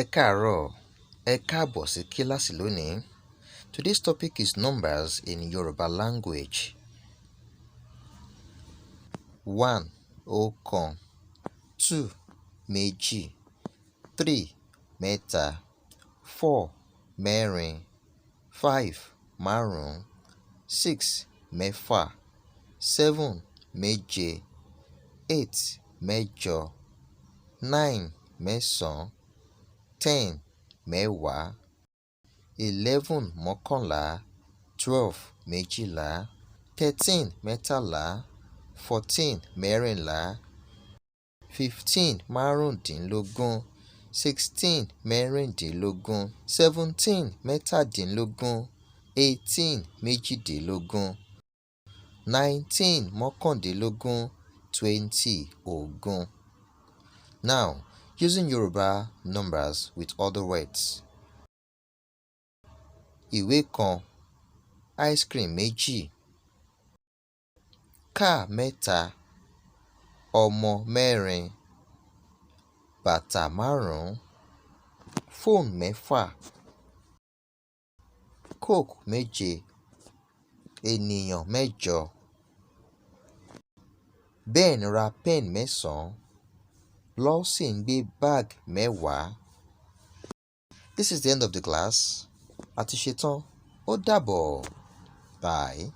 Ẹ káàárọ̀, ẹ káàbọ̀ sí kíláàsì lónìí. Today's topic is numbers in Yorùbá language. 1. Ọ̀kan. 2. Méjì. 3. Mẹ́ta. 4. Mẹ́rin. 5. Márùn-ún. 6. Mẹ́fà. 7. Méje. 8. Mẹ́jọ. 9. Mẹ́sàn-án. 10. Mẹ́wàá. 11. Mọ́kànlá. 12. Méjìlá. 13. Mẹ́tàlá. 14. Mẹ́rìnlá. 15. Márùndínlógún. 16. Mẹ́rìndínlógún. 17. Mẹ́tàdínlógún. 18. Méjìdínlógún. 19. Mọ́kàndínlógún. 20. Ogún. Now, using Yoruba numbers with other words. Ìwé kan, ice cream méjì. Káà mẹ́ta, ọmọ mẹ́rin. Bàtà márùn-ún. Fóònù mẹ́fà. Coke méje. Ènìyàn mẹ́jọ. Ben ra pen mẹ́sàn-án. Lawson gbé bag mẹ́wàá. This is the end of the class. A ti ṣetán. Ó dàbọ̀. Bye.